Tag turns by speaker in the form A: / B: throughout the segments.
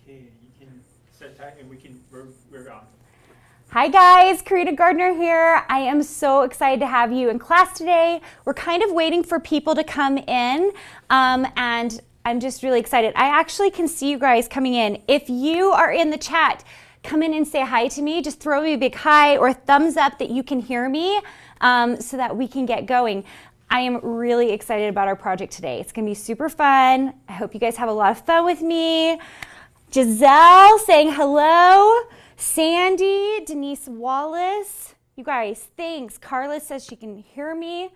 A: Okay, you can set time and we're on.
B: Hi guys, Karina Gardner here. I am so excited to have you in class today. We're kind of waiting for people to come in and I'm just really excited. I actually can see you guys coming in. If you are in the chat, come in and say hi to me. Just throw me a big hi or a thumbs up that you can hear me so that we can get going. I am really excited about our project today. It's gonna be super fun. I hope you guys have a lot of fun with me. Giselle saying hello. Sandy, Denise Wallace. You guys, thanks. Carla says she can hear me.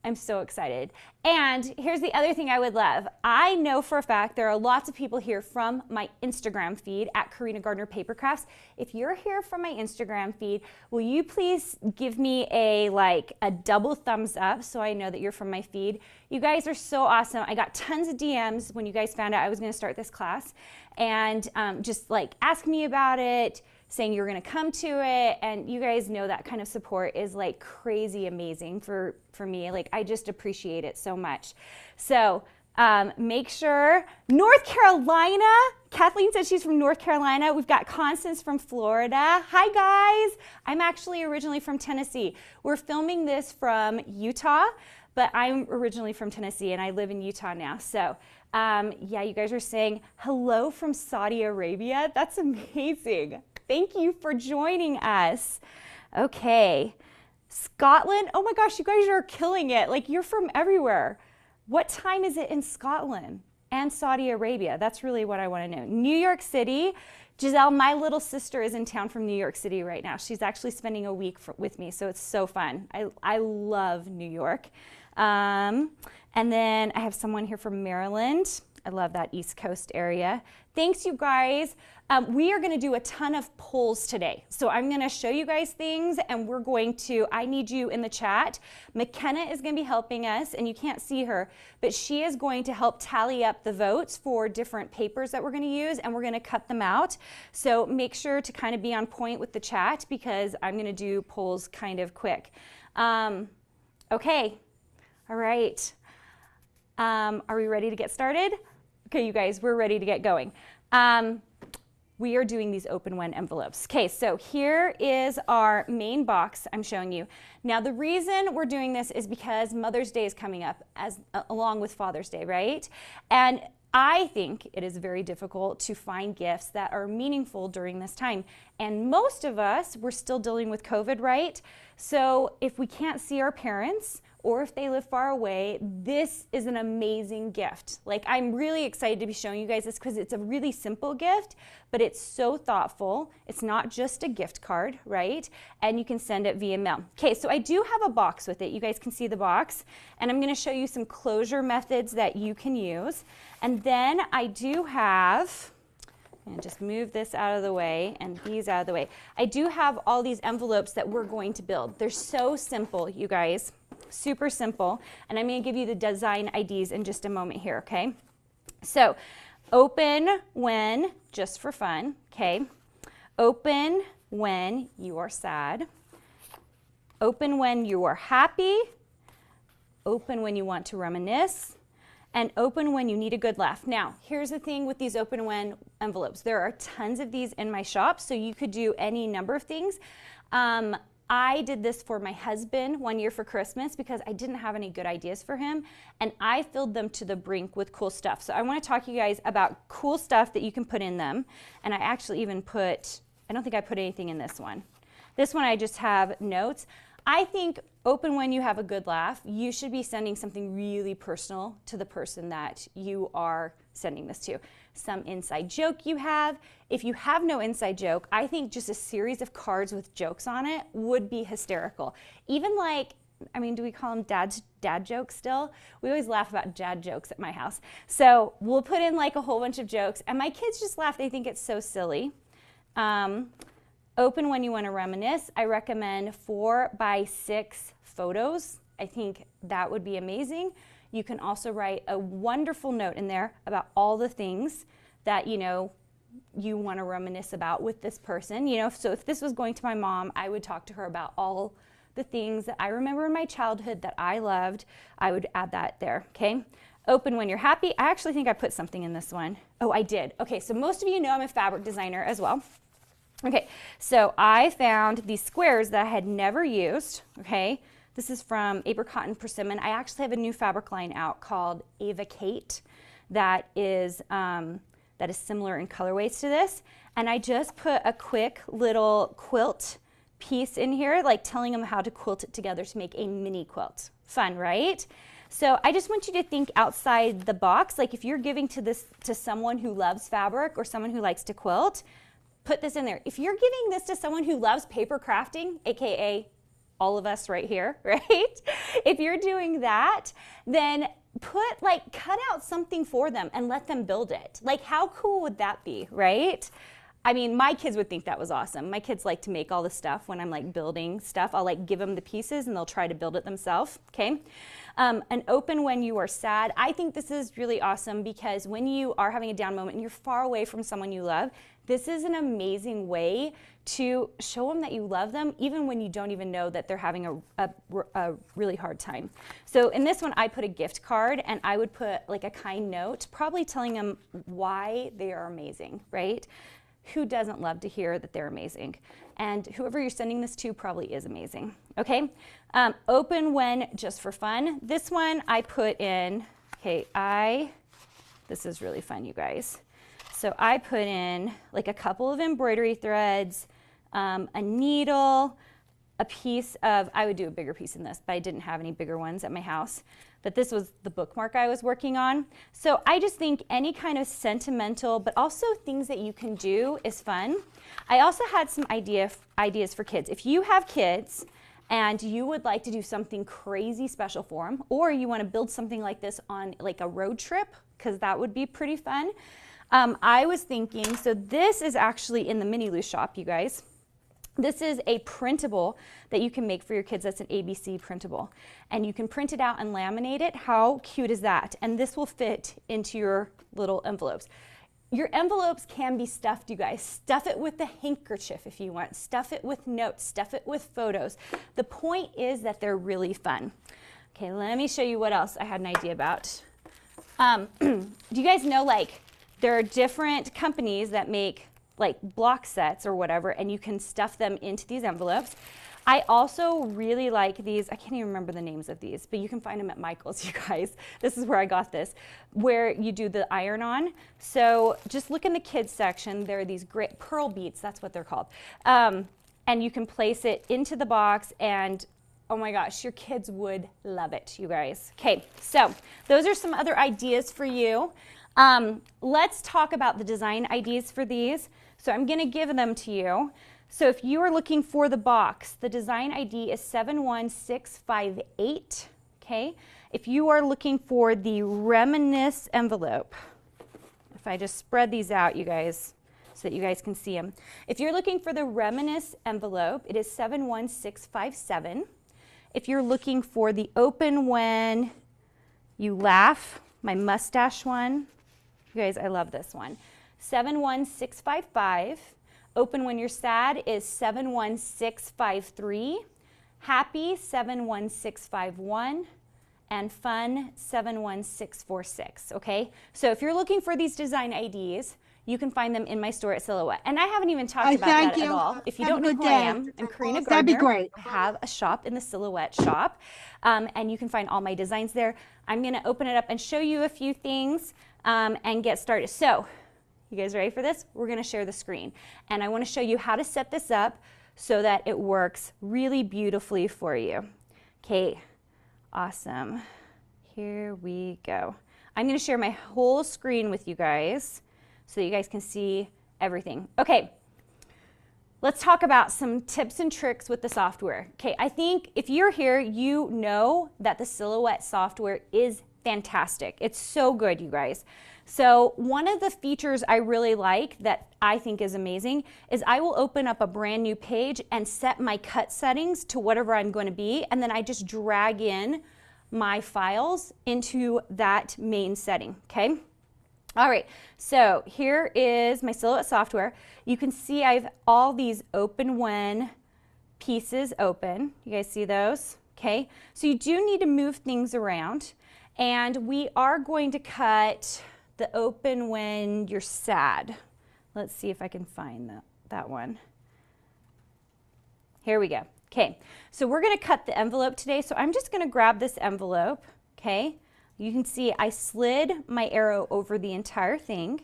B: I'm so excited. And here's the other thing I would love. I know for a fact there are lots of people here from my Instagram feed at Karina Gardner Paper Crafts. If you're here from my Instagram feed, will you please give me a double thumbs up so I know that you're from my feed? You guys are so awesome. I got tons of DMs when you guys found out I was going to start this class and just ask me about it, saying you're gonna come to it, and you guys know that kind of support is crazy amazing for me. I just appreciate it so much. So make sure, North Carolina, Kathleen said she's from North Carolina. We've got Constance from Florida. Hi guys, I'm actually originally from Tennessee. We're filming this from Utah, but I'm originally from Tennessee and I live in Utah now. So yeah, you guys are saying hello from Saudi Arabia. That's amazing. Thank you for joining us. Okay, Scotland. Oh my gosh, you guys are killing it. You're from everywhere. What time is it in Scotland and Saudi Arabia? That's really what I want to know. New York City. Giselle, my little sister is in town from New York City right now. She's actually spending a week with me, so it's so fun. I love New York. And then I have someone here from Maryland. I love that East Coast area. Thanks, you guys. We are going to do a ton of polls today. So I'm going to show you guys things and we're going to, I need you in the chat. McKenna is going to be helping us and you can't see her, but she is going to help tally up the votes for different papers that we're going to use and we're going to cut them out. So make sure to kind of be on point with the chat because I'm going to do polls kind of quick. Okay. All right. Are we ready to get started? Okay, you guys, we're ready to get going. We are doing these open when envelopes. Okay, so here is our main box I'm showing you. Now the reason we're doing this is because Mother's Day is coming up along with Father's Day, right? And I think it is very difficult to find gifts that are meaningful during this time. And most of us, we're still dealing with COVID, right? So if we can't see our parents, or if they live far away, this is an amazing gift. I'm really excited to be showing you guys this because it's a really simple gift, but it's so thoughtful. It's not just a gift card, right? And you can send it via mail. Okay, so I do have a box with it. You guys can see the box. And I'm gonna show you some closure methods that you can use. And then I do have, and just move this out of the way and these out of the way. I do have all these envelopes that we're going to build. They're so simple, you guys. Super simple, and I'm going to give you the design IDs in just a moment here, okay? So, open when, just for fun, okay? Open when you are sad. Open when you are happy. Open when you want to reminisce. And open when you need a good laugh. Now, here's the thing with these open when envelopes. There are tons of these in my shop, so you could do any number of things. I did this for my husband one year for Christmas because I didn't have any good ideas for him and I filled them to the brink with cool stuff. So I want to talk to you guys about cool stuff that you can put in them. And I actually even put, I don't think I put anything in this one. This one I just have notes. I think open when you have a good laugh, you should be sending something really personal to the person that you are sending this to. Some inside joke you have. If you have no inside joke, I think just a series of cards with jokes on it would be hysterical. Even I mean, do we call them dad jokes still? We always laugh about dad jokes at my house. So we'll put in a whole bunch of jokes and my kids just laugh. They think it's so silly. Open when you want to reminisce. I recommend 4 by 6 photos. I think that would be amazing. You can also write a wonderful note in there about all the things that you want to reminisce about with this person. So if this was going to my mom, I would talk to her about all the things that I remember in my childhood that I loved. I would add that there, okay? Open when you're happy. I actually think I put something in this one. Oh, I did. Okay, so most of you know I'm a fabric designer as well. Okay, so I found these squares that I had never used, okay? This is from Apricot and Persimmon. I actually have a new fabric line out called Ava Kate that is similar in colorways to this. And I just put a quick little quilt piece in here, like telling them how to quilt it together to make a mini quilt. Fun, right? So I just want you to think outside the box. Like if you're giving to someone who loves fabric or someone who likes to quilt, put this in there. If you're giving this to someone who loves paper crafting, AKA all of us right here, right? If you're doing that, then cut out something for them and let them build it. Like how cool would that be, right? I mean, my kids would think that was awesome. My kids like to make all the stuff when I'm like building stuff. I'll like give them the pieces and they'll try to build it themselves, okay? And open when you are sad. I think this is really awesome because when you are having a down moment and you're far away from someone you love, this is an amazing way to show them that you love them even when you don't even know that they're having a really hard time. So in this one, I put a gift card and I would put like a kind note, probably telling them why they are amazing, right? Who doesn't love to hear that they're amazing? And whoever you're sending this to probably is amazing, okay? Open when just for fun. This one I put in, this is really fun, you guys. So I put in like a couple of embroidery threads, a needle, a piece of, I would do a bigger piece in this, but I didn't have any bigger ones at my house. But this was the bookmark I was working on. So I just think any kind of sentimental, but also things that you can do is fun. I also had some ideas for kids. If you have kids and you would like to do something crazy special for them, or you want to build something like this on like a road trip, because that would be pretty fun. I was thinking, so this is actually in the Mini Loose shop, you guys. This is a printable that you can make for your kids. That's an ABC printable. And you can print it out and laminate it. How cute is that? And this will fit into your little envelopes. Your envelopes can be stuffed, you guys. Stuff it with a handkerchief if you want. Stuff it with notes. Stuff it with photos. The point is that they're really fun. Okay, let me show you what else I had an idea about. Do you guys know, like, there are different companies that make like block sets or whatever, and you can stuff them into these envelopes. I also really like these, I can't even remember the names of these, but you can find them at Michael's, you guys. This is where I got this, where you do the iron on. So just look in the kids section. There are these great pearl beads, that's what they're called. And you can place it into the box and oh my gosh, your kids would love it, you guys. Okay, so those are some other ideas for you. Let's talk about the design ideas for these. So I'm gonna give them to you. So if you are looking for the box, the design ID is 71658, okay? If you are looking for the Reminisce envelope, if I just spread these out, you guys, so that you guys can see them. If you're looking for the Reminisce envelope, it is 71657. If you're looking for the Open When You Laugh, my mustache one, you guys, I love this one. 71655. Open When You're Sad is 71653. Happy 71651. And Fun 71646. Okay? So if you're looking for these design IDs, you can find them in my store at Silhouette. And I haven't even talked about that at all. If you don't know who I am, I'm Karina Gardner.
C: That'd be great.
B: I have a shop in the Silhouette shop, and you can find all my designs there. I'm going to open it up and show you a few things and get started. So, you guys ready for this? We're going to share the screen. And I want to show you how to set this up so that it works really beautifully for you. Okay, awesome. Here we go. I'm going to share my whole screen with you guys so that you guys can see everything. Okay, let's talk about some tips and tricks with the software. Okay, I think if you're here, you know that the Silhouette software is fantastic. It's so good, you guys. So one of the features I really like that I think is amazing is I will open up a brand new page and set my cut settings to whatever I'm going to be, and then I just drag in my files into that main setting, okay? All right, so here is my Silhouette software. You can see I have all these Open When pieces open. You guys see those? Okay, so you do need to move things around. And we are going to cut the open when you're sad. Let's see if I can find that one. Here we go. Okay, so we're gonna cut the envelope today. So I'm just gonna grab this envelope, okay? You can see I slid my arrow over the entire thing.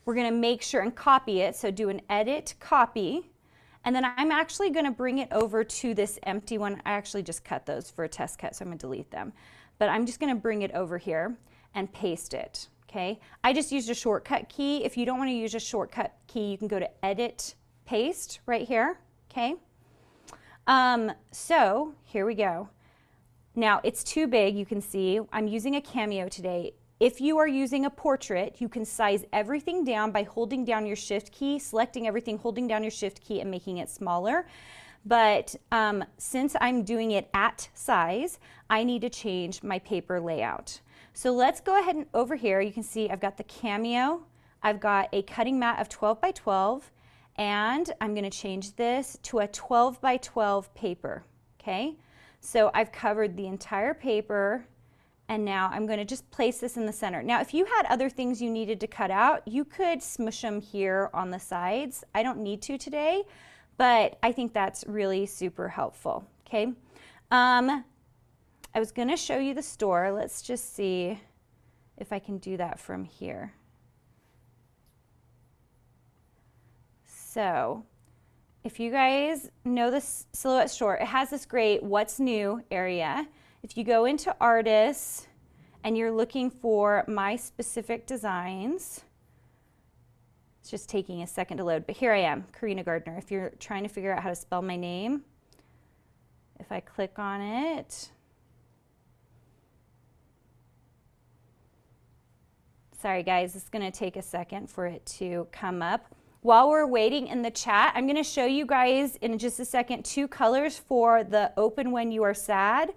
B: We're gonna make sure and copy it. So do an edit, copy. And then I'm actually gonna bring it over to this empty one. I actually just cut those for a test cut, so I'm gonna delete them. But I'm just gonna bring it over here and paste it, okay? I just used a shortcut key. If you don't wanna use a shortcut key, you can go to edit, paste right here, okay? So here we go. Now it's too big, you can see. I'm using a Cameo today. If you are using a portrait, you can size everything down by holding down your shift key, selecting everything, holding down your shift key and making it smaller. But since I'm doing it at size, I need to change my paper layout. So let's go ahead and over here, you can see I've got the Cameo. I've got a cutting mat of 12 by 12, and I'm gonna change this to a 12 by 12 paper, okay? So I've covered the entire paper, and now I'm gonna just place this in the center. Now, if you had other things you needed to cut out, you could smush them here on the sides. I don't need to today, but I think that's really super helpful, okay? I was gonna show you the store. Let's just see if I can do that from here. So, if you guys know this Silhouette store, it has this great What's New area. If you go into Artists and you're looking for my specific designs, it's just taking a second to load, but here I am, Karina Gardner. If you're trying to figure out how to spell my name, if I click on it, sorry guys, it's gonna take a second for it to come up. While we're waiting in the chat, I'm gonna show you guys in just a second 2 colors for the Open When You Are Sad.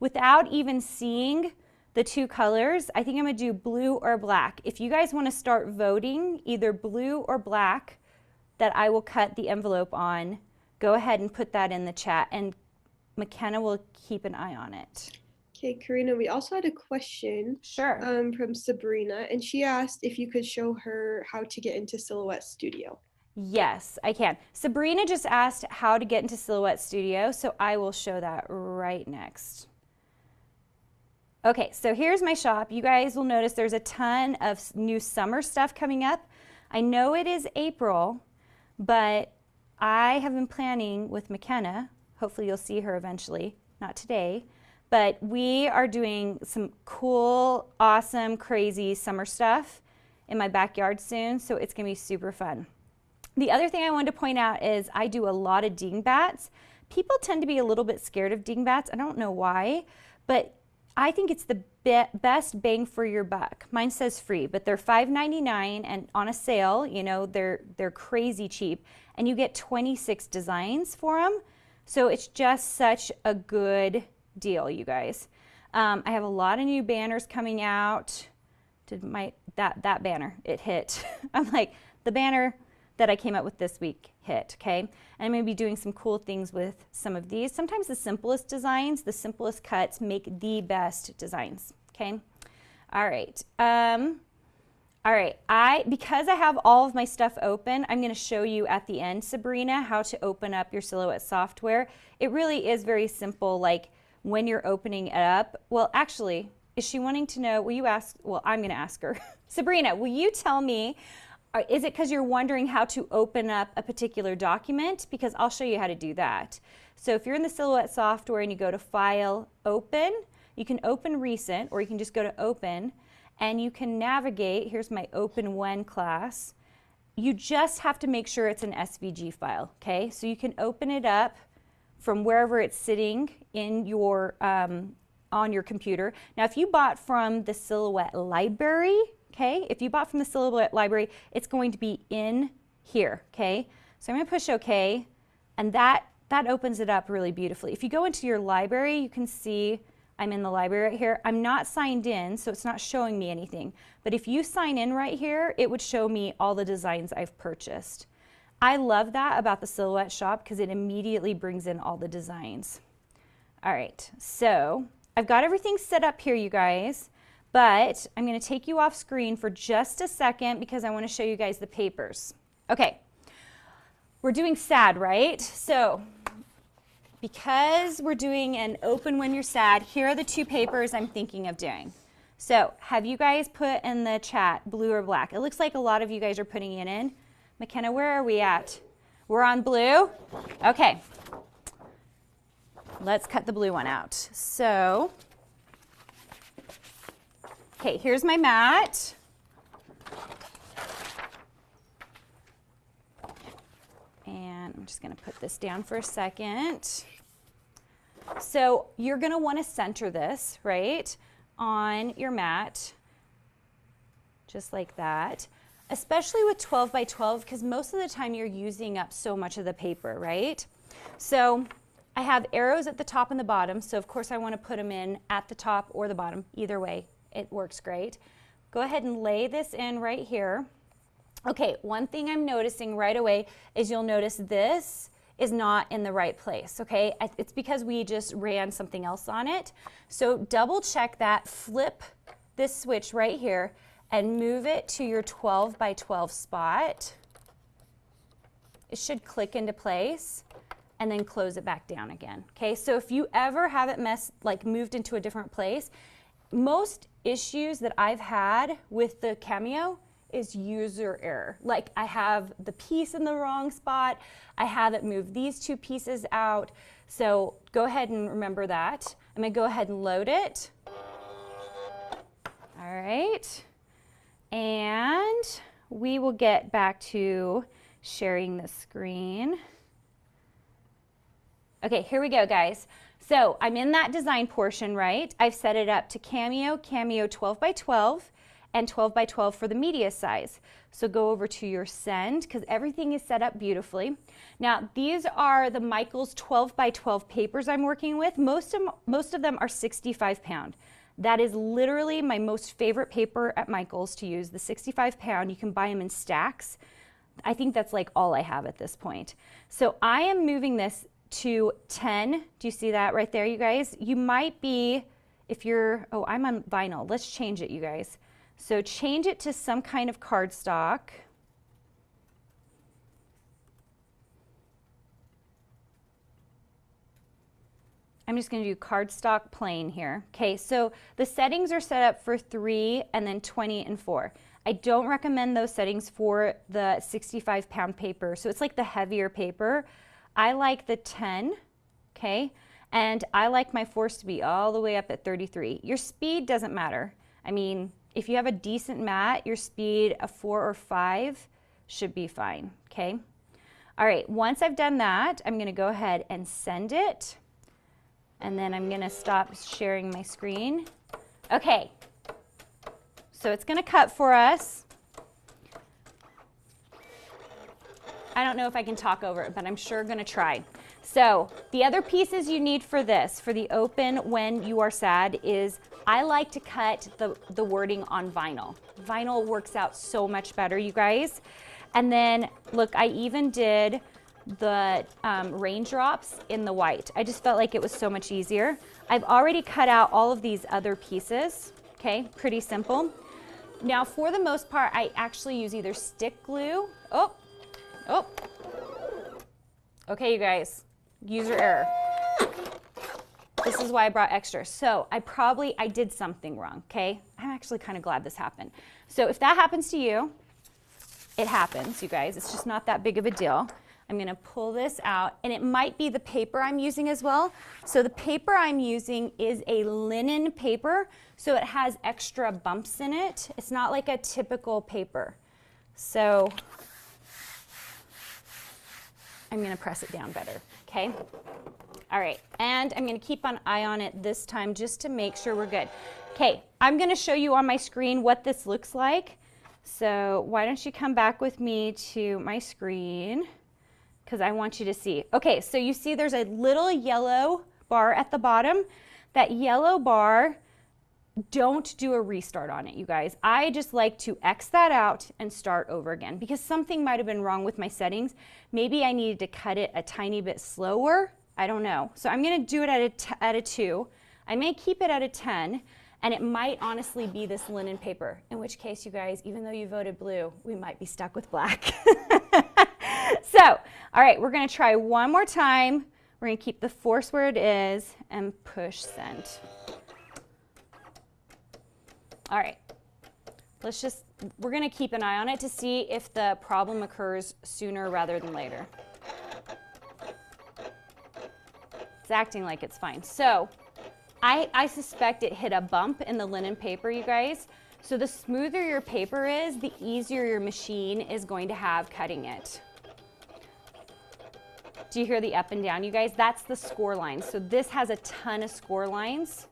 B: Without even seeing the 2 colors, I think I'm gonna do blue or black. If you guys wanna start voting, either blue or black, that I will cut the envelope on, go ahead and put that in the chat, and McKenna will keep an eye on it.
C: Okay, Karina, we also had a question from Sabrina, and she asked if you could show her how to get into Silhouette Studio.
B: Yes, I can. Sabrina just asked how to get into Silhouette Studio, so I will show that right next. Okay, so here's my shop. You guys will notice there's a ton of new summer stuff coming up. I know it is April, but I have been planning with McKenna, hopefully you'll see her eventually, not today, but we are doing some cool, awesome, crazy summer stuff in my backyard soon, so it's gonna be super fun. The other thing I wanted to point out is I do a lot of dingbats. People tend to be a little bit scared of dingbats. I don't know why, but I think it's the best bang for your buck. Mine says free, but they're $5.99 and on a sale, you know, they're crazy cheap, and you get 26 designs for them. So it's just such a good deal, you guys. I have a lot of new banners coming out. That banner, it hit. I'm like, the banner that I came up with this week hit, okay? And I'm gonna be doing some cool things with some of these. Sometimes the simplest designs, the simplest cuts make the best designs, okay? All right, because I have all of my stuff open, I'm gonna show you at the end, Sabrina, how to open up your Silhouette software. It really is very simple, like when you're opening it up. Well, actually, is she wanting to know, will you ask, well, I'm gonna ask her. Sabrina, will you tell me, is it because you're wondering how to open up a particular document? Because I'll show you how to do that. So if you're in the Silhouette software and you go to File, Open, you can open Recent, or you can just go to Open, and you can navigate. Here's my Open When class. You just have to make sure it's an SVG file, okay? So you can open it up from wherever it's sitting in your, on your computer. Now, if you bought from the Silhouette library, okay, if you bought from the Silhouette library, it's going to be in here, okay? So I'm gonna push OK, and that opens it up really beautifully. If you go into your library, you can see I'm in the library right here. I'm not signed in, so it's not showing me anything. But if you sign in right here, it would show me all the designs I've purchased. I love that about the Silhouette shop because it immediately brings in all the designs. All right, so I've got everything set up here, you guys. but I'm going to take you off screen for just a second because I want to show you guys the papers. Okay, we're doing sad, right? So because we're doing an open when you're sad, here are the two papers I'm thinking of doing. So have you guys put in the chat blue or black? It looks like a lot of you guys are putting it in. McKenna, where are we at? We're on blue? Okay. Let's cut the blue one out. So, okay, here's my mat. And I'm just going to put this down for a second. So you're going to want to center this, right, on your mat, just like that, especially with 12 by 12, because most of the time you're using up so much of the paper, right? So I have arrows at the top and the bottom, so of course I want to put them in at the top or the bottom. Either way, it works great. Go ahead and lay this in right here. Okay, one thing I'm noticing right away is you'll notice this is not in the right place, okay? It's because we just ran something else on it. So double check that, flip this switch right here and move it to your 12 by 12 spot. It should click into place and then close it back down again, okay? So if you ever have it moved into a different place, most issues that I've had with the Cameo is user error. Like I have the piece in the wrong spot, I haven't moved these two pieces out. So go ahead and remember that. I'm gonna go ahead and load it. All right, and we will get back to sharing the screen. Okay, here we go, guys. So I'm in that design portion, right? I've set it up to Cameo, Cameo 12 by 12, and 12 by 12 for the media size. So go over to your send, because everything is set up beautifully. Now, these are the Michaels 12 by 12 papers I'm working with. Most of them are 65 pound. That is literally my most favorite paper at Michaels to use, the 65 pound. You can buy them in stacks. I think that's like all I have at this point. So I am moving this to 10. Do you see that right there, you guys? You might be, if you're, oh, I'm on vinyl. Let's change it, you guys. So change it to some kind of cardstock. I'm just going to do cardstock plain here. Okay, so the settings are set up for 3 and then 20 and 4. I don't recommend those settings for the 65 pound paper. So it's like the heavier paper. I like the 10, okay? And I like my force to be all the way up at 33. Your speed doesn't matter. I mean, if you have a decent mat, your speed, a 4 or 5 should be fine, okay? All right, once I've done that, I'm gonna go ahead and send it. And then I'm gonna stop sharing my screen. Okay, so it's gonna cut for us. I don't know if I can talk over it, but I'm sure gonna try. So the other pieces you need for this, for the open when you are sad, is I like to cut the wording on vinyl. Vinyl works out so much better, you guys. And then look, I even did the raindrops in the white. I just felt like it was so much easier. I've already cut out all of these other pieces, okay, pretty simple. Now for the most part, I actually use either stick glue, okay you guys, user error. This is why I brought extra. So I did something wrong, okay? I'm actually kind of glad this happened. So if that happens to you, it happens, you guys. It's just not that big of a deal. I'm gonna pull this out, and it might be the paper I'm using as well. So the paper I'm using is a linen paper, so it has extra bumps in it. It's not like a typical paper. So I'm gonna press it down better, okay? All right, and I'm gonna keep an eye on it this time just to make sure we're good. Okay, I'm gonna show you on my screen what this looks like. So why don't you come back with me to my screen, because I want you to see. Okay, so you see there's a little yellow bar at the bottom. That yellow bar, don't do a restart on it, you guys. I just like to X that out and start over again because something might have been wrong with my settings. Maybe I needed to cut it a tiny bit slower. I don't know. So I'm gonna do it at a 2. I may keep it at a 10, And it might honestly be this linen paper, in which case, you guys, even though you voted blue, we might be stuck with black. So, all right, we're gonna try one more time. We're gonna keep the force where it is and push send. All right, we're gonna keep an eye on it to see if the problem occurs sooner rather than later. It's acting like it's fine. So I suspect it hit a bump in the linen paper, you guys. So the smoother your paper is, the easier your machine is going to have cutting it. Do you hear the up and down, you guys? That's the score line. So this has a ton of score lines.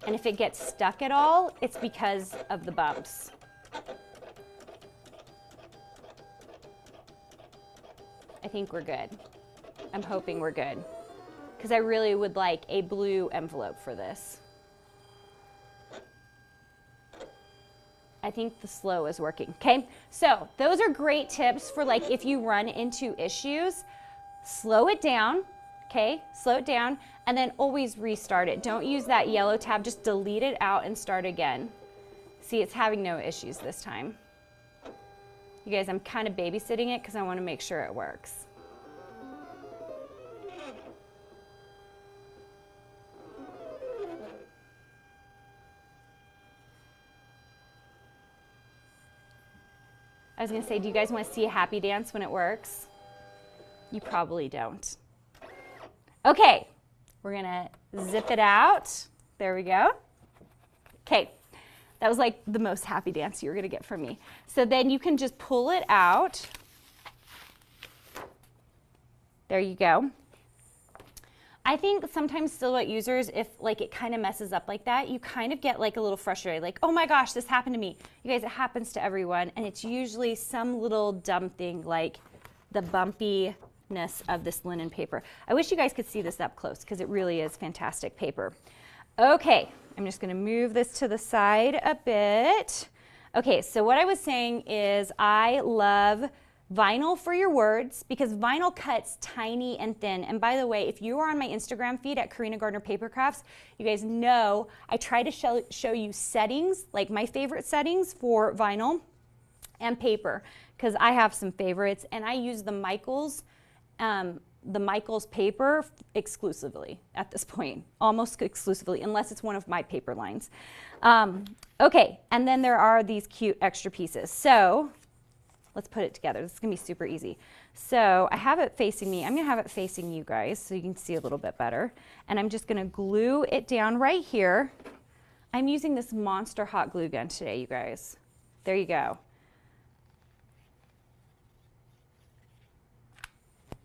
B: And if it gets stuck at all, it's because of the bumps. I think we're good. I'm hoping we're good, because I really would like a blue envelope for this. I think the slow is working, okay? So those are great tips for like if you run into issues, slow it down, okay? Slow it down, and then always restart it. Don't use that yellow tab, just delete it out and start again. See, it's having no issues this time. You guys, I'm kind of babysitting it because I want to make sure it works. I was going to say, do you guys want to see a happy dance when it works? You probably don't. Okay, we're going to zip it out. There we go. Okay. That was like the most happy dance you were gonna get from me. So then you can just pull it out. There you go. I think sometimes Silhouette users, if like it kind of messes up like that, you kind of get like a little frustrated, like, oh my gosh, this happened to me. You guys, it happens to everyone, and it's usually some little dumb thing like the bumpiness of this linen paper. I wish you guys could see this up close because it really is fantastic paper. Okay. I'm just going to move this to the side a bit. Okay, so what I was saying is I love vinyl for your words because vinyl cuts tiny and thin. And by the way, if you are on my Instagram feed at Karina Gardner Paper Crafts, you guys know I try to show you settings, like my favorite settings for vinyl and paper, because I have some favorites, and I use the Michaels paper exclusively at this point, almost exclusively, unless it's one of my paper lines. Okay, and then there are these cute extra pieces. So let's put it together. This is gonna be super easy. So I have it facing me. I'm gonna have it facing you guys so you can see a little bit better. And I'm just gonna glue it down right here. I'm using this Monster hot glue gun today, you guys. There you go.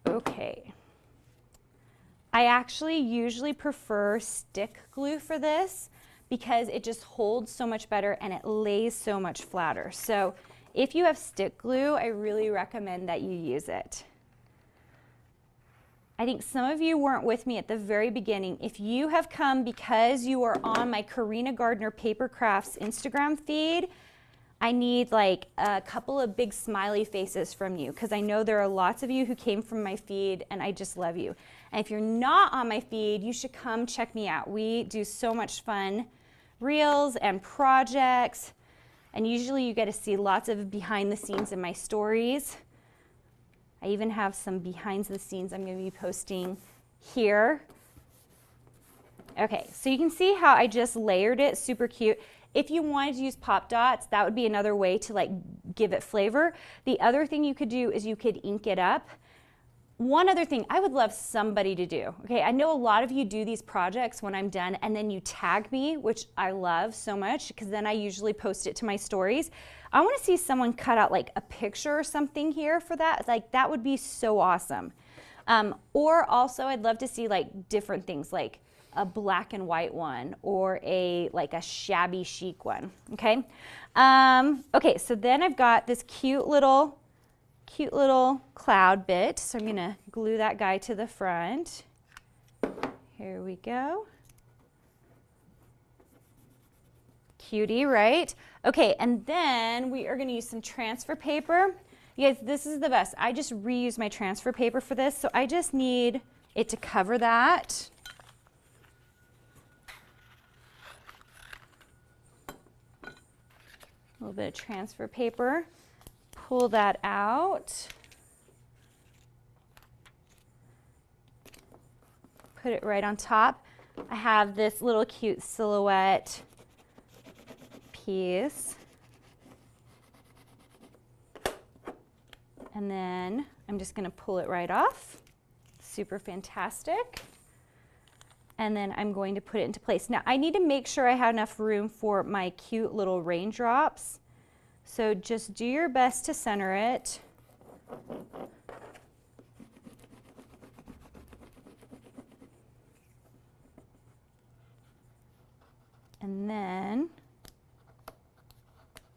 B: Okay. I actually usually prefer stick glue for this because it just holds so much better and it lays so much flatter. So if you have stick glue, I really recommend that you use it. I think some of you weren't with me at the very beginning. If you have come because you are on my Karina Gardner Paper Crafts Instagram feed, I need like a couple of big smiley faces from you because I know there are lots of you who came from my feed and I just love you. And if you're not on my feed, you should come check me out. We do so much fun reels and projects, and usually you get to see lots of behind the scenes in my stories. I even have some behind the scenes I'm going to be posting here. Okay, so you can see how I just layered it, super cute. If you wanted to use pop dots, that would be another way to like give it flavor. The other thing you could do is you could ink it up. One other thing I would love somebody to do, okay, I know a lot of you do these projects when I'm done and then you tag me, which I love so much because then I usually post it to my stories. I want to see someone cut out like a picture or something here for that. Like that would be so awesome. Or also I'd love to see like different things like a black and white one or like a shabby chic one, okay? Okay, so then I've got this cute little cloud bit. So I'm gonna glue that guy to the front. Here we go. Cutie, right? Okay, and then we are gonna use some transfer paper. You guys, this is the best. I just reuse my transfer paper for this, so I just need it to cover that. A little bit of transfer paper. Pull that out. Put it right on top. I have this little cute silhouette piece. And then I'm just going to pull it right off. Super fantastic. And then I'm going to put it into place. Now I need to make sure I have enough room for my cute little raindrops. So just do your best to center it. And then,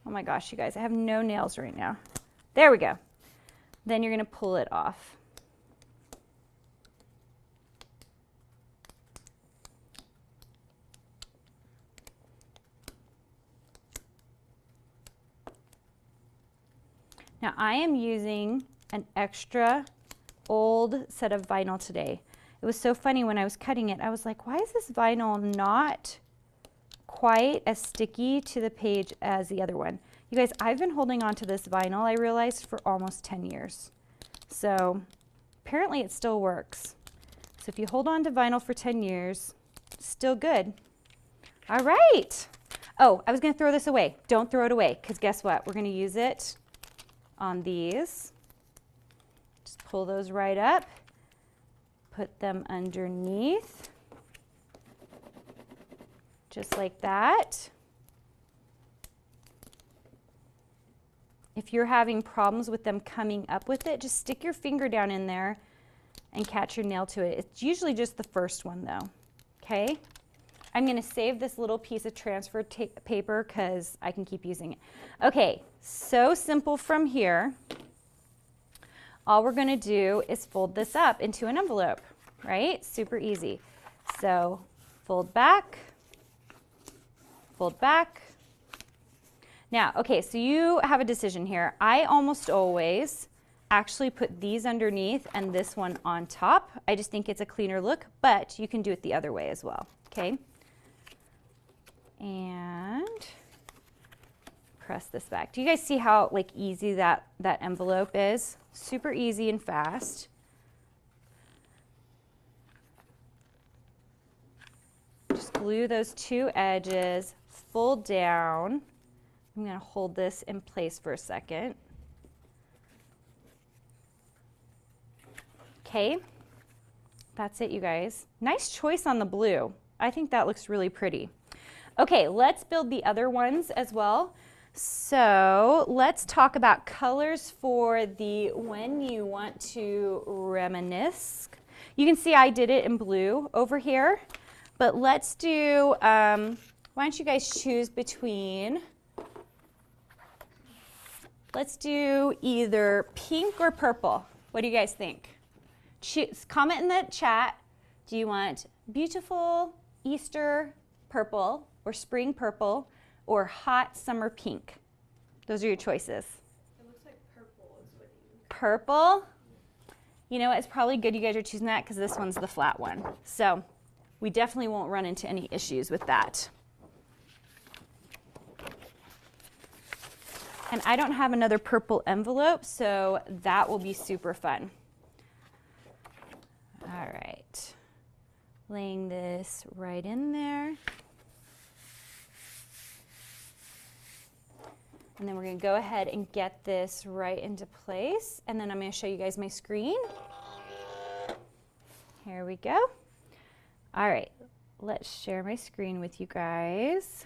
B: oh my gosh, you guys, I have no nails right now. There we go. Then you're going to pull it off. Now I am using an extra old set of vinyl today. It was so funny when I was cutting it. I was like, why is this vinyl not quite as sticky to the page as the other one? You guys, I've been holding on to this vinyl, I realized, for almost 10 years. So apparently it still works. So if you hold on to vinyl for 10 years, it's still good. All right. Oh, I was going to throw this away. Don't throw it away, because guess what? We're going to use it on these. Just pull those right up. Put them underneath. Just like that. If you're having problems with them coming up with it, just stick your finger down in there and catch your nail to it. It's usually just the first one though, okay? I'm gonna save this little piece of transfer paper because I can keep using it. Okay, so simple from here. All we're gonna do is fold this up into an envelope, right? Super easy. So fold back, fold back. Now, okay, so you have a decision here. I almost always actually put these underneath and this one on top. I just think it's a cleaner look, but you can do it the other way as well, okay? And press this back. Do you guys see how like easy that envelope is? Super easy and fast. Just glue those two edges, fold down. I'm going to hold this in place for a second. Okay, that's it, you guys. Nice choice on the blue. I think that looks really pretty. Okay, let's build the other ones as well. So let's talk about colors for the when you want to reminisce. You can see I did it in blue over here, but let's do, why don't you guys choose between, let's do either pink or purple. What do you guys think? Choose, comment in the chat. Do you want beautiful Easter purple or spring purple or hot summer pink? Those are your choices.
C: It looks like purple is what you...
B: Purple? You know what, it's probably good you guys are choosing that because this one's the flat one. So we definitely won't run into any issues with that. And I don't have another purple envelope, so that will be super fun. All right, laying this right in there. And then we're going to go ahead and get this right into place. And then I'm going to show you guys my screen. Here we go. All right, let's share my screen with you guys.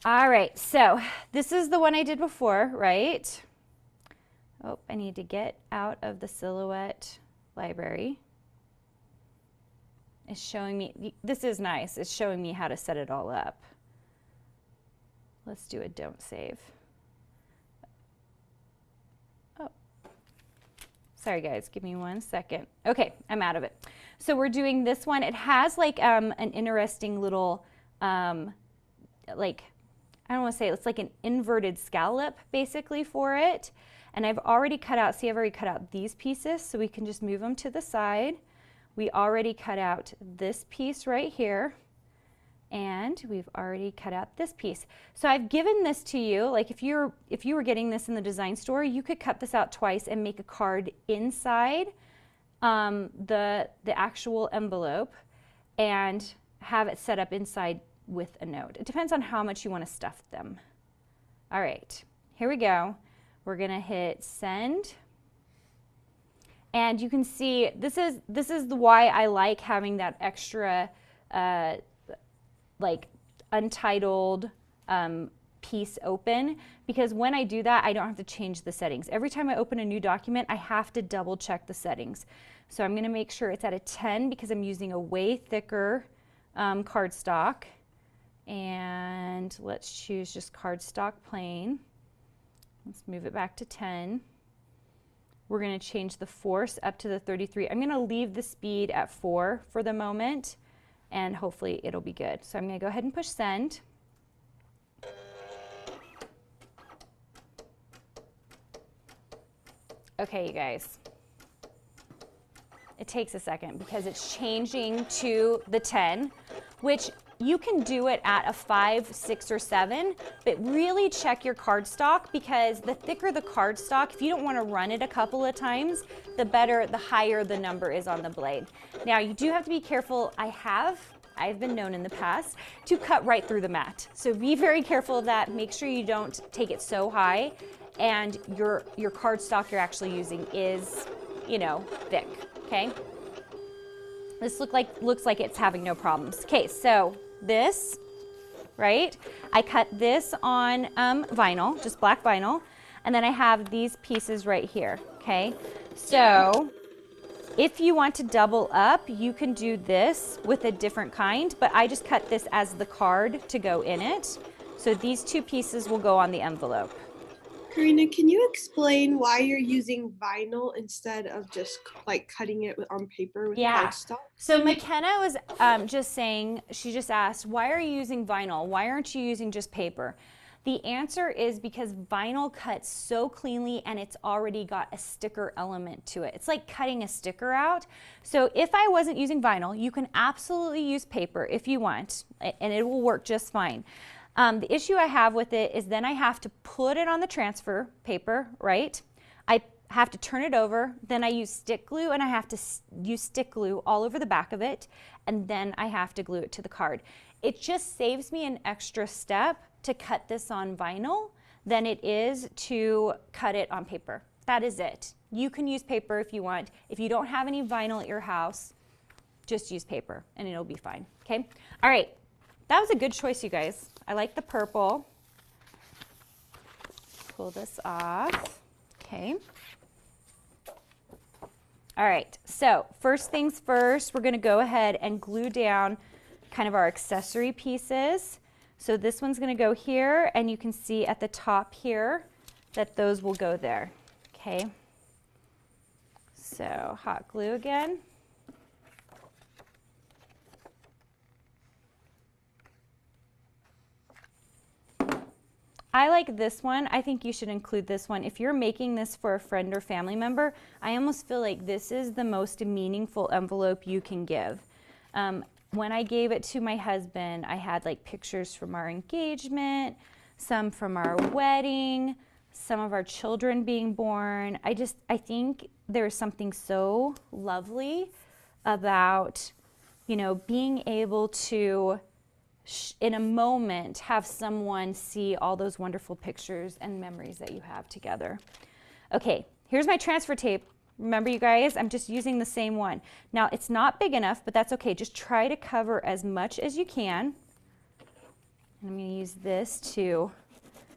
B: All right, so this is the one I did before, right? Oh, I need to get out of the silhouette library. It's showing me, this is nice. It's showing me how to set it all up. Let's do a don't save. Oh, sorry guys, give me 1 second. Okay, I'm out of it. So we're doing this one. It has like an interesting little, like, I don't want to say it's like an inverted scallop basically for it. And I've already cut out, see I've already cut out these pieces so we can just move them to the side. We already cut out this piece right here. And we've already cut out this piece. So I've given this to you, like if you were getting this in the design store, you could cut this out twice and make a card inside the actual envelope and have it set up inside with a note. It depends on how much you want to stuff them. All right, here we go. We're gonna hit send. And you can see this is the why I like having that extra like untitled piece open, because when I do that, I don't have to change the settings. Every time I open a new document, I have to double check the settings. So I'm going to make sure it's at a 10 because I'm using a way thicker cardstock. And let's choose just cardstock plain. Let's move it back to 10. We're going to change the force up to the 33. I'm going to leave the speed at 4 for the moment, and hopefully it'll be good. So I'm going to go ahead and push send. Okay, you guys. It takes a second because it's changing to the 10, which you can do it at a 5, 6, or 7, but really check your cardstock, because the thicker the cardstock, if you don't want to run it a couple of times, the better, the higher the number is on the blade. Now you do have to be careful. I've been known in the past to cut right through the mat. So be very careful of that. Make sure you don't take it so high and your cardstock you're actually using is, you know, thick, okay? This looks like it's having no problems. Okay, so this, right? I cut this on vinyl, just black vinyl, and then I have these pieces right here, okay? So if you want to double up, you can do this with a different kind, but I just cut this as the card to go in it. So these two pieces will go on the envelope.
C: Karina, can you explain why you're using vinyl instead of just like cutting it on paper with cardstock?
B: So McKenna was just saying, she just asked, why are you using vinyl? Why aren't you using just paper? The answer is because vinyl cuts so cleanly and it's already got a sticker element to it. It's like cutting a sticker out. So if I wasn't using vinyl, you can absolutely use paper if you want, and it will work just fine. The issue I have with it is then I have to put it on the transfer paper, right? I have to turn it over, then I use stick glue, and I have to use stick glue all over the back of it, and then I have to glue it to the card. It just saves me an extra step to cut this on vinyl than it is to cut it on paper. That is it. You can use paper if you want. If you don't have any vinyl at your house, just use paper and it'll be fine, okay? All right, that was a good choice, you guys. I like the purple. Pull this off, okay. All right, so first things first, we're gonna go ahead and glue down kind of our accessory pieces. So this one's gonna go here, and you can see at the top here that those will go there, okay? So hot glue again. I like this one. I think you should include this one. If you're making this for a friend or family member, I almost feel like this is the most meaningful envelope you can give. When I gave it to my husband, I had like pictures from our engagement, some from our wedding, some of our children being born. I think there's something so lovely about, you know, being able to in a moment have someone see all those wonderful pictures and memories that you have together. Okay, here's my transfer tape. Remember, you guys, I'm just using the same one. Now, it's not big enough, but that's okay. Just try to cover as much as you can. And I'm going to use this to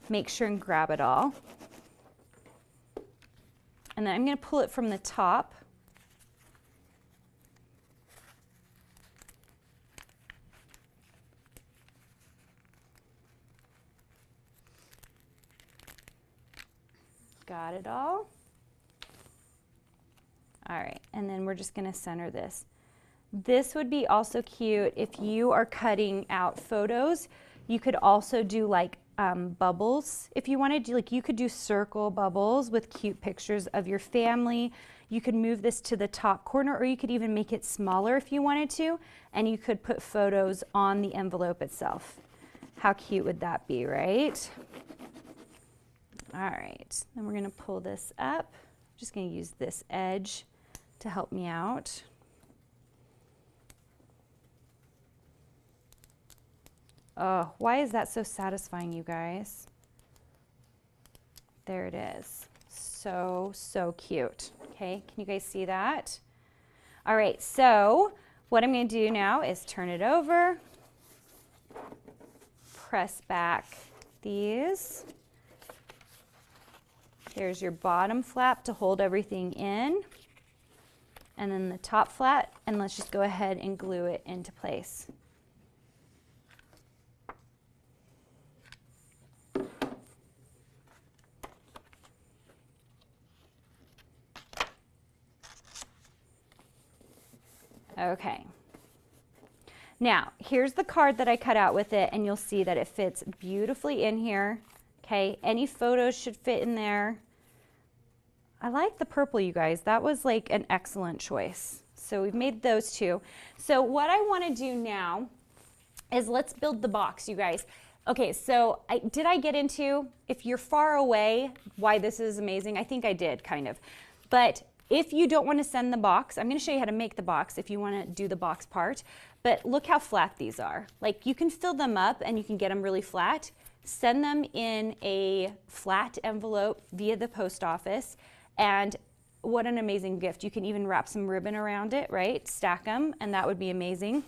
B: make sure and grab it all. And then I'm going to pull it from the top. Got it all. All right, and then we're just gonna center this. This would be also cute if you are cutting out photos. You could also do like bubbles if you wanted to. Like, you could do circle bubbles with cute pictures of your family. You could move this to the top corner, or you could even make it smaller if you wanted to, and you could put photos on the envelope itself. How cute would that be, right? All right, then we're gonna pull this up. I'm just gonna use this edge to help me out. Oh, why is that so satisfying, you guys? There it is. So, so cute. Okay, can you guys see that? All right, so what I'm going to do now is turn it over, press back these. There's your bottom flap to hold everything in, and then the top flap, and let's just go ahead and glue it into place. Okay. Now, here's the card that I cut out with it, and you'll see that it fits beautifully in here. Okay, any photos should fit in there. I like the purple, you guys. That was like an excellent choice. So we've made those two. So what I want to do now is let's build the box, you guys. Okay, so did I get into, if you're far away, why this is amazing? I think I did, kind of. But if you don't want to send the box, I'm going to show you how to make the box if you want to do the box part. But look how flat these are. Like, you can fill them up and you can get them really flat. Send them in a flat envelope via the post office. And what an amazing gift. You can even wrap some ribbon around it, right? Stack them, and that would be amazing.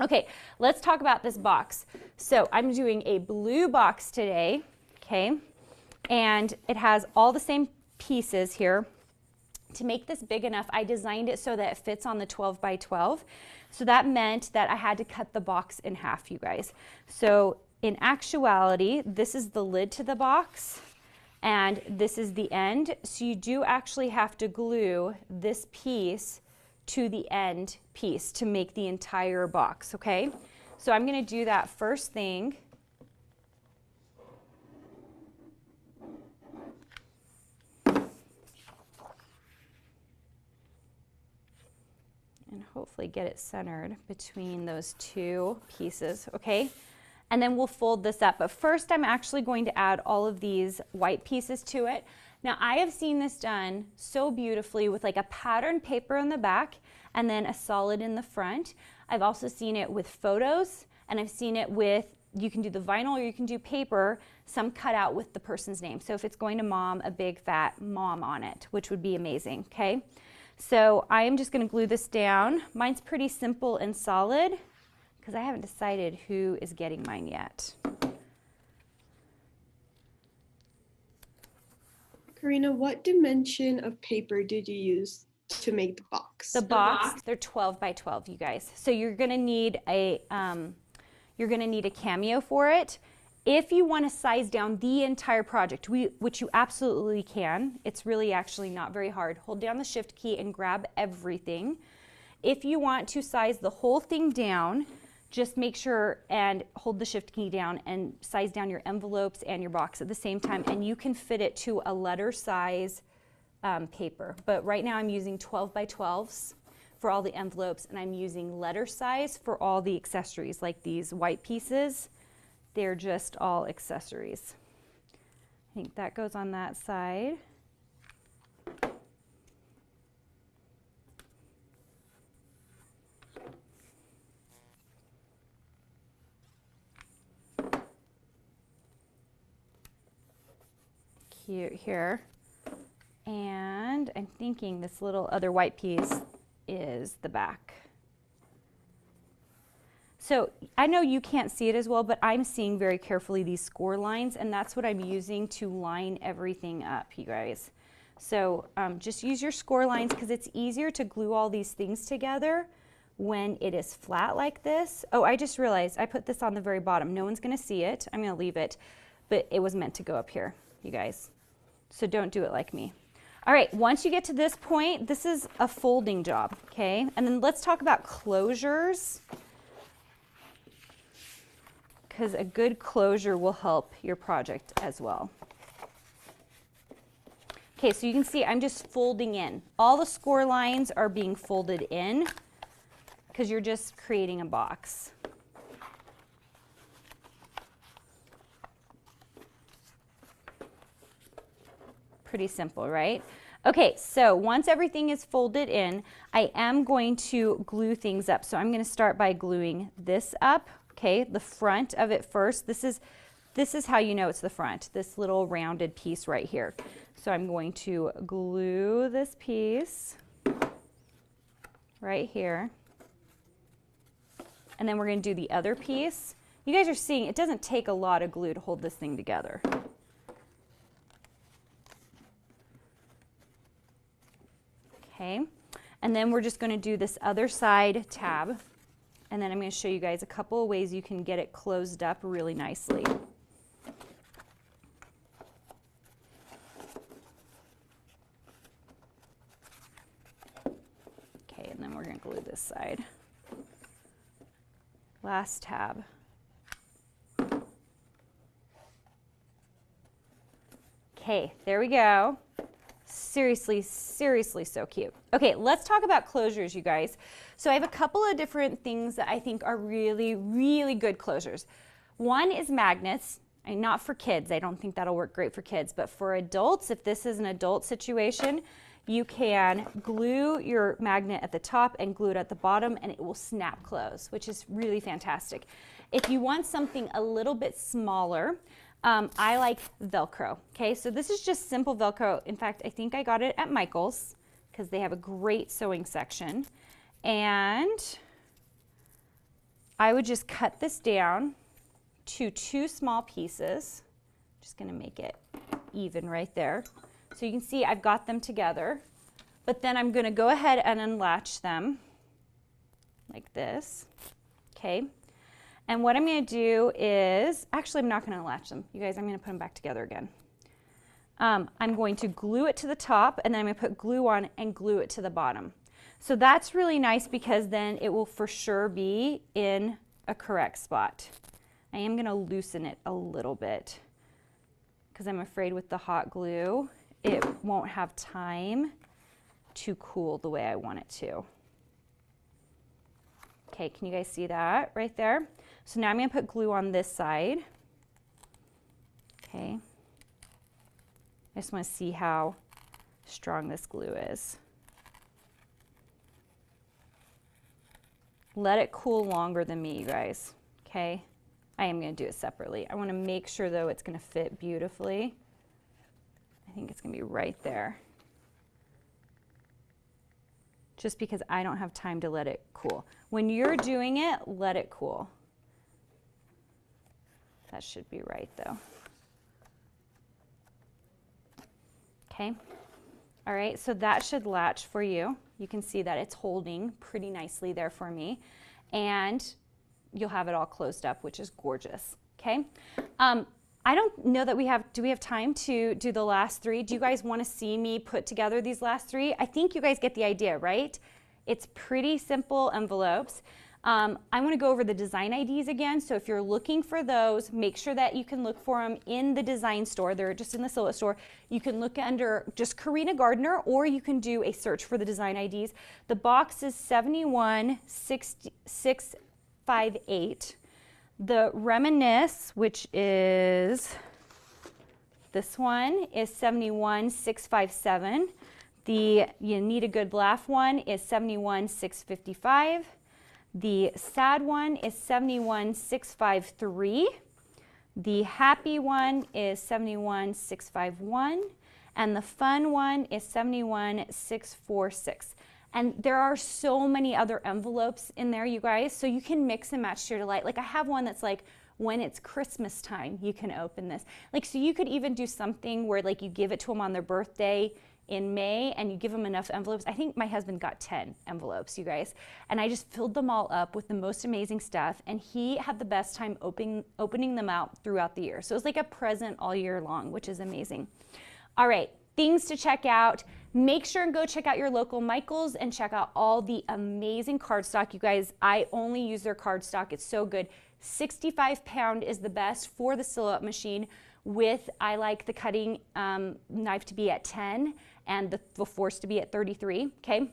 B: Okay, let's talk about this box. So I'm doing a blue box today, okay? And it has all the same pieces here. To make this big enough, I designed it so that it fits on the 12 by 12. So that meant that I had to cut the box in half, you guys. So in actuality, this is the lid to the box, and this is the end. So you do actually have to glue this piece to the end piece to make the entire box, okay? So I'm gonna do that first thing. And hopefully get it centered between those two pieces, okay? And then we'll fold this up. But first, I'm actually going to add all of these white pieces to it. Now, I have seen this done so beautifully with like a patterned paper in the back and then a solid in the front. I've also seen it with photos, and I've seen it with, you can do the vinyl or you can do paper, some cut out with the person's name. So if it's going to mom, a big fat mom on it, which would be amazing, okay? So I am just going to glue this down. Mine's pretty simple and solid because I haven't decided who is getting mine yet.
C: Karina, what dimension of paper did you use to make the box?
B: The box, they're 12 by 12, you guys. So you're going to need a Cameo for it. If you want to size down the entire project, which you absolutely can, it's really actually not very hard. Hold down the shift key and grab everything. If you want to size the whole thing down, just make sure and hold the shift key down and size down your envelopes and your box at the same time, and you can fit it to a letter size paper. But right now I'm using 12 by 12s for all the envelopes, and I'm using letter size for all the accessories, like these white pieces. They're just all accessories. I think that goes on that side. Cute here. And I'm thinking this little other white piece is the back. So I know you can't see it as well, but I'm seeing very carefully these score lines, and that's what I'm using to line everything up, you guys. So just use your score lines because it's easier to glue all these things together when it is flat like this. Oh, I just realized I put this on the very bottom. No one's gonna see it. I'm gonna leave it, but it was meant to go up here, you guys. So don't do it like me. All right, once you get to this point, this is a folding job, okay? And then let's talk about closures, because a good closure will help your project as well. Okay, so you can see I'm just folding in. All the score lines are being folded in because you're just creating a box. Pretty simple, right? Okay, so once everything is folded in, I am going to glue things up. So I'm going to start by gluing this up, okay, the front of it first. This is how you know it's the front, this little rounded piece right here. So I'm going to glue this piece right here. And then we're going to do the other piece. You guys are seeing it doesn't take a lot of glue to hold this thing together. Okay, and then we're just going to do this other side tab, and then I'm going to show you guys a couple of ways you can get it closed up really nicely. Okay, and then we're going to glue this side. Last tab. Okay, there we go. Seriously, seriously so cute. Okay, let's talk about closures, you guys. So I have a couple of different things that I think are really, really good closures. One is magnets, and not for kids. I don't think that'll work great for kids, but for adults, if this is an adult situation, you can glue your magnet at the top and glue it at the bottom, and it will snap close, which is really fantastic. If you want something a little bit smaller, I like Velcro. Okay, so this is just simple Velcro. In fact, I think I got it at Michael's because they have a great sewing section. And I would just cut this down to 2 small pieces. Just going to make it even right there. So you can see I've got them together. But then I'm going to go ahead and unlatch them like this. Okay. And what I'm going to do is, actually I'm not going to latch them. You guys, I'm going to put them back together again. I'm going to glue it to the top, and then I'm going to put glue on and glue it to the bottom. So that's really nice because then it will for sure be in a correct spot. I am going to loosen it a little bit because I'm afraid with the hot glue, it won't have time to cool the way I want it to. Okay, can you guys see that right there? So now I'm going to put glue on this side. Okay. I just want to see how strong this glue is. Let it cool longer than me, you guys. Okay. I am going to do it separately. I want to make sure, though, it's going to fit beautifully. I think it's going to be right there. Just because I don't have time to let it cool. When you're doing it, let it cool. That should be right, though. Okay. All right, so that should latch for you. You can see that it's holding pretty nicely there for me. And you'll have it all closed up, which is gorgeous. Okay. I don't know that do we have time to do the last 3? Do you guys want to see me put together these last 3? I think you guys get the idea, right? It's pretty simple envelopes. I want to go over the design IDs again. So if you're looking for those, make sure that you can look for them in the design store. They're just in the Silhouette store. You can look under just Karina Gardner, or you can do a search for the design IDs. The box is 71658. The Reminisce, which is this one, is 71657. The You Need a Good Laugh one is 71655. The Sad one is 71653. The Happy one is 71651. And the Fun one is 71646. And there are so many other envelopes in there, you guys, so you can mix and match to your delight. Like I have one that's like, when it's Christmas time, you can open this. Like, so you could even do something where like you give it to them on their birthday in May and you give them enough envelopes. I think my husband got 10 envelopes, you guys, and I just filled them all up with the most amazing stuff, and he had the best time opening them out throughout the year. So it was like a present all year long, which is amazing. All right, things to check out. Make sure and go check out your local Michael's and check out all the amazing cardstock. You guys, I only use their cardstock. It's so good. 65-pound is the best for the silhouette machine with, I like the cutting knife to be at 10 and the force to be at 33, okay?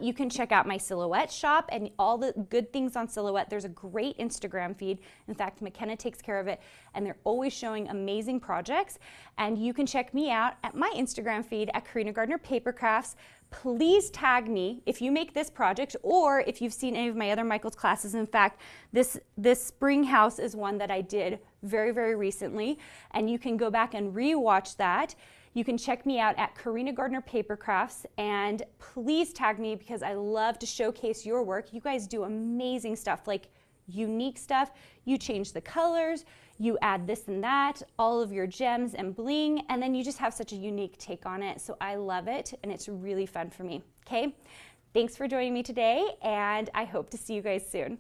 B: You can check out my Silhouette shop and all the good things on Silhouette. There's a great Instagram feed. In fact, McKenna takes care of it, and they're always showing amazing projects. And you can check me out at my Instagram feed at Karina Gardner Paper Crafts. Please tag me if you make this project or if you've seen any of my other Michael's classes. In fact, this spring house is one that I did very, very recently, and you can go back and re-watch that. You can check me out at Karina Gardner Paper Crafts, and please tag me because I love to showcase your work. You guys do amazing stuff, like unique stuff. You change the colors, you add this and that, all of your gems and bling, and then you just have such a unique take on it. So I love it, and it's really fun for me, okay? Thanks for joining me today, and I hope to see you guys soon.